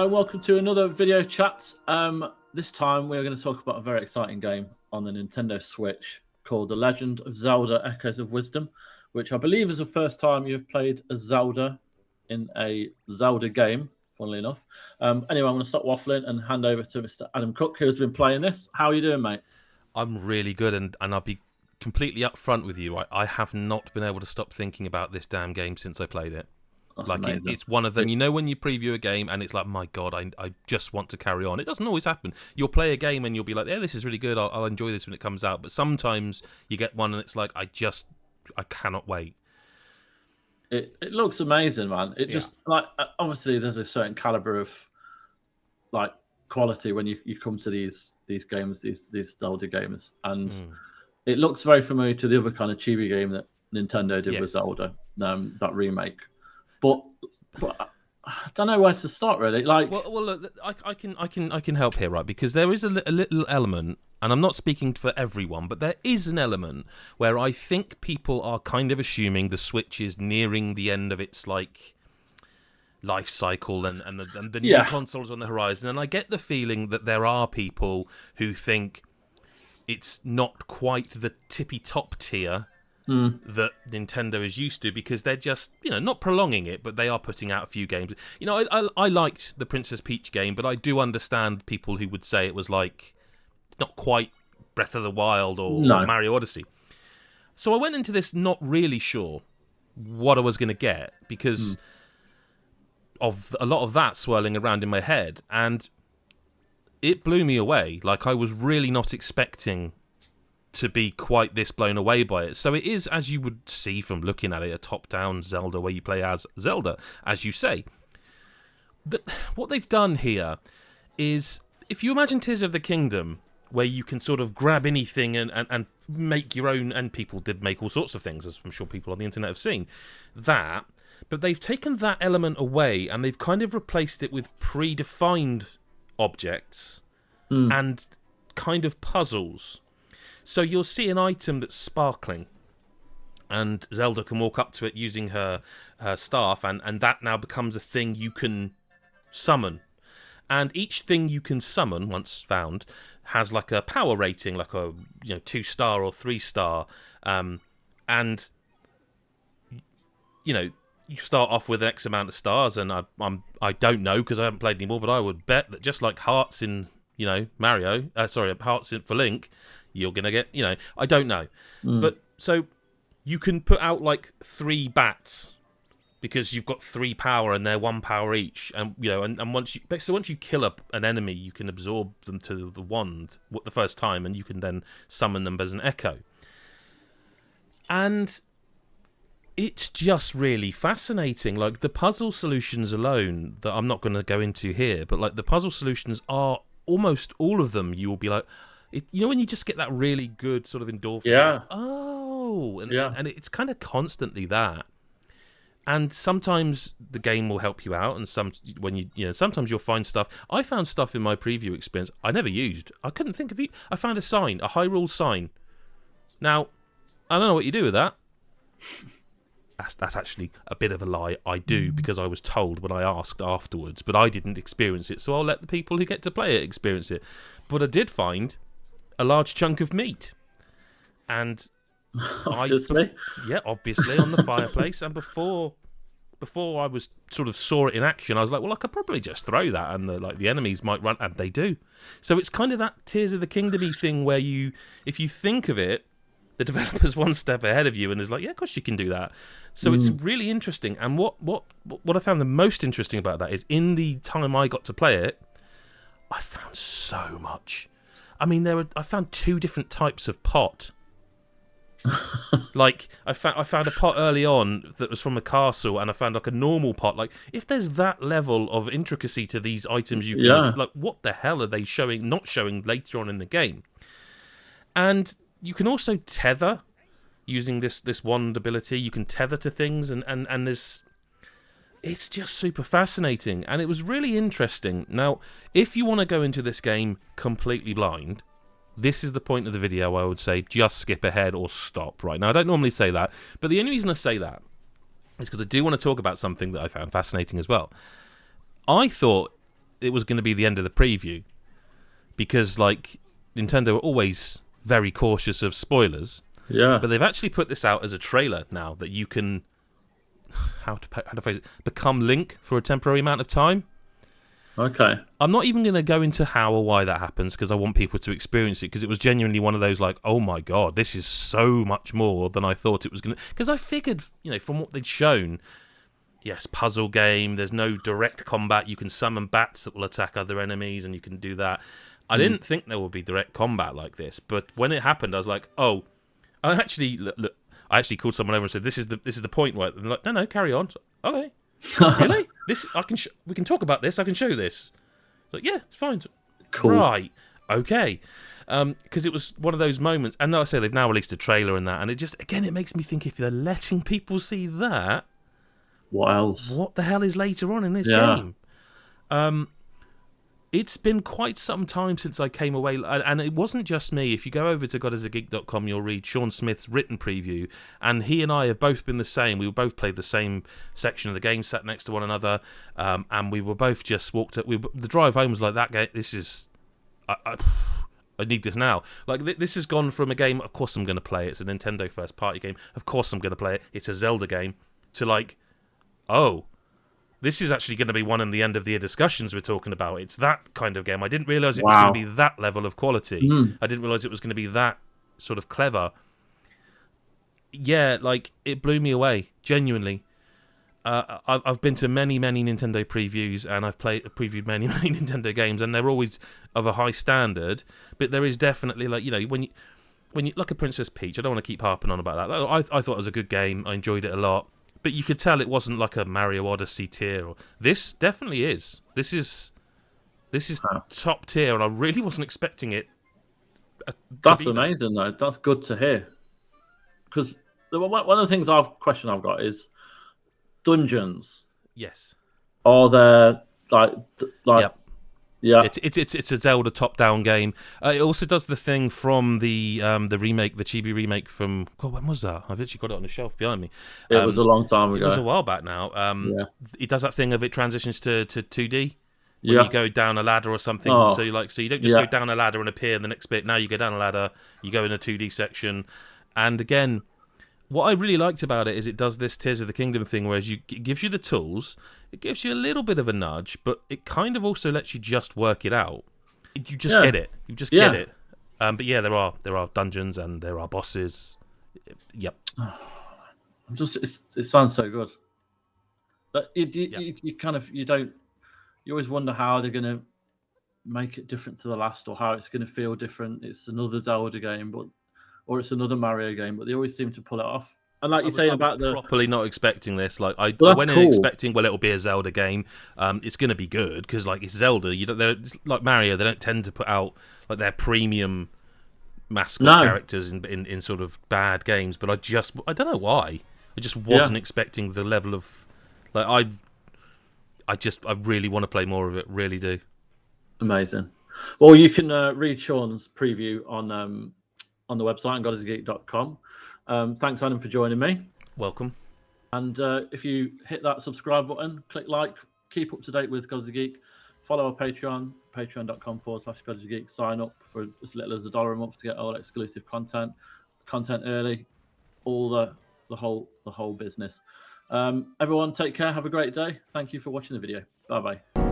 welcome to another video chat. This time we're going to talk about a very exciting game on the Nintendo Switch called The Legend of Zelda Echoes of Wisdom, which I believe is the first time you've played a Zelda in a Zelda game, funnily enough. Anyway, I'm going to stop waffling and hand over to Mr. Adam Cook, who's been playing this. How are you doing, mate? I'm really good, and I'll be completely upfront with you. I have not been able to stop thinking about this damn game since I played it. That's like it's one of them. You know when you preview a game and it's like, my God, I just want to carry on. It doesn't always happen. You'll play a game and you'll be like, yeah, this is really good. I'll enjoy this when it comes out. But sometimes you get one and it's like, I cannot wait. It looks amazing, man. It just like obviously there's a certain caliber of like quality when you come to these games, these Zelda games, and it looks very familiar to the other kind of chibi game that Nintendo did with Zelda, that remake. But I don't know where to start really. Like, well, look, I can help here, right? Because there is a little element, and I'm not speaking for everyone, but there is an element where I think people are kind of assuming the Switch is nearing the end of its like life cycle, and the new consoles on the horizon. And I get the feeling that there are people who think it's not quite the tippy top tier that Nintendo is used to, because they're just, not prolonging it, but they are putting out a few games. I liked the Princess Peach game, but I do understand people who would say it was like not quite Breath of the Wild or Mario Odyssey. So I went into this not really sure what I was going to get because of a lot of that swirling around in my head, and it blew me away. Like, I was really not expecting to be quite this blown away by it. So it is, as you would see from looking at it, a top-down Zelda where you play as Zelda, as you say. What they've done here is, if you imagine Tears of the Kingdom, where you can sort of grab anything and make your own, and people did make all sorts of things, as I'm sure people on the internet have seen, that, but they've taken that element away and they've kind of replaced it with predefined objects and kind of puzzles. So you'll see an item that's sparkling, and Zelda can walk up to it using her staff, and that now becomes a thing you can summon. And each thing you can summon, once found, has like a power rating, like a 2-star or 3-star, and you start off with X amount of stars, and I don't know because I haven't played anymore, but I would bet that just like hearts in Mario, hearts for Link, you're gonna get, I don't know, but so you can put out like 3 bats because you've got 3 power and they're 1 power each, and and once you kill an enemy, you can absorb them to the wand the first time, and you can then summon them as an echo. And it's just really fascinating. Like, the puzzle solutions alone, that I'm not going to go into here, but like the puzzle solutions are almost all of them. You will be like, when you just get that really good sort of endorphin. And it's kind of constantly that. And sometimes the game will help you out, and sometimes you'll find stuff. I found stuff in my preview experience I never used. I couldn't think of it. I found a sign, a Hyrule sign. Now, I don't know what you do with that. That's actually a bit of a lie. I do, because I was told when I asked afterwards, but I didn't experience it, so I'll let the people who get to play it experience it. But I did find a large chunk of meat, and obviously, obviously on the fireplace. And before I was sort of saw it in action, I was like, well, I could probably just throw that, and the enemies might run, and they do. So it's kind of that Tears of the Kingdom-y thing where if you think of it, the developer's one step ahead of you and is like, yeah, of course you can do that. So it's really interesting. And what I found the most interesting about that is, in the time I got to play it, I found so much. I mean, I found 2 different types of pot. Like, I found a pot early on that was from a castle, and I found like a normal pot. Like, if there's that level of intricacy to these items, you can like, what the hell are they not showing later on in the game? And you can also tether using this wand ability. You can tether to things, and there's, it's just super fascinating, and it was really interesting. Now, if you want to go into this game completely blind, this is the point of the video I would say just skip ahead or stop right now. I don't normally say that, but the only reason I say that is because I do want to talk about something that I found fascinating as well. I thought it was going to be the end of the preview, because like Nintendo are always very cautious of spoilers. Yeah. But they've actually put this out as a trailer now that you can, how to phrase it, become Link for a temporary amount of time. Okay. I'm not even going to go into how or why that happens, because I want people to experience it, because it was genuinely one of those like, oh my god, this is so much more than I thought it was going to. Because I figured, from what they'd shown, yes, puzzle game, there's no direct combat, you can summon bats that will attack other enemies, and you can do that. I didn't think there would be direct combat like this, but when it happened, I was like, oh, I actually called someone over and said, "This is the point where." They're like, "No, carry on." Okay, really? We can talk about this. I can show this. It's like, yeah, it's fine. Cool. Right. Okay. Because it was one of those moments, and like I say, they've now released a trailer and that, and it makes me think, if they're letting people see that, what else? What the hell is later on in this game? It's been quite some time since I came away, and it wasn't just me. If you go over to godisageek.com, you'll read Sean Smith's written preview, and he and I have both been the same. We both played the same section of the game, sat next to one another, and we were both just walked up. The drive home was like, that game, this is... I need this now. Like, this has gone from a game, of course I'm going to play it, it's a Nintendo first-party game, of course I'm going to play it, it's a Zelda game, to like, oh... this is actually going to be one in the end of the year discussions we're talking about. It's that kind of game. I didn't realise it was going to be that level of quality. I didn't realise it was going to be that sort of clever. Yeah, like, it blew me away, genuinely. I've been to many, many Nintendo previews, and I've previewed many, many Nintendo games, and they're always of a high standard. But there is definitely, like, when you look at Princess Peach, I don't want to keep harping on about that. I thought it was a good game. I enjoyed it a lot. But you could tell it wasn't like a Mario Odyssey tier. This definitely is. This is top tier, and I really wasn't expecting it. That's amazing, though. That's good to hear. Because one of the things I've got is dungeons. Yes. Are there like? Yep. Yeah, it's a Zelda top-down game. It also does the thing from the remake, the Chibi remake from... God, when was that? I've actually got it on the shelf behind me. It was a long time ago. It was a while back now. It does that thing of it transitions to 2D. When you go down a ladder or something. Oh. So you don't just go down a ladder and appear in the next bit. Now you go down a ladder, you go in a 2D section. And again, what I really liked about it is it does this Tears of the Kingdom thing, whereas it gives you the tools, it gives you a little bit of a nudge, but it kind of also lets you just work it out. You just get it. You just get it. But yeah, there are dungeons and there are bosses. Yep. It sounds so good. But you always wonder how they're going to make it different to the last, or how it's going to feel different. It's another Zelda game, or it's another Mario game, but they always seem to pull it off. And like you say about properly not expecting this, like I went in expecting, well, it'll be a Zelda game. It's going to be good because, like, it's Zelda. It's like Mario. They don't tend to put out like their premium mascot characters in sort of bad games. But I don't know why. I just wasn't expecting the level of like I really want to play more of it. Really do. Amazing. Well, you can read Sean's preview on the website on godisageek.com. Thanks, Adam, for joining me. Welcome. And if you hit that subscribe button, click like, keep up to date with God is a Geek, follow our Patreon, patreon.com/God is a Geek. Sign up for as little as $1 a month to get all exclusive content early, all the whole business. Everyone, take care. Have a great day. Thank you for watching the video. Bye-bye.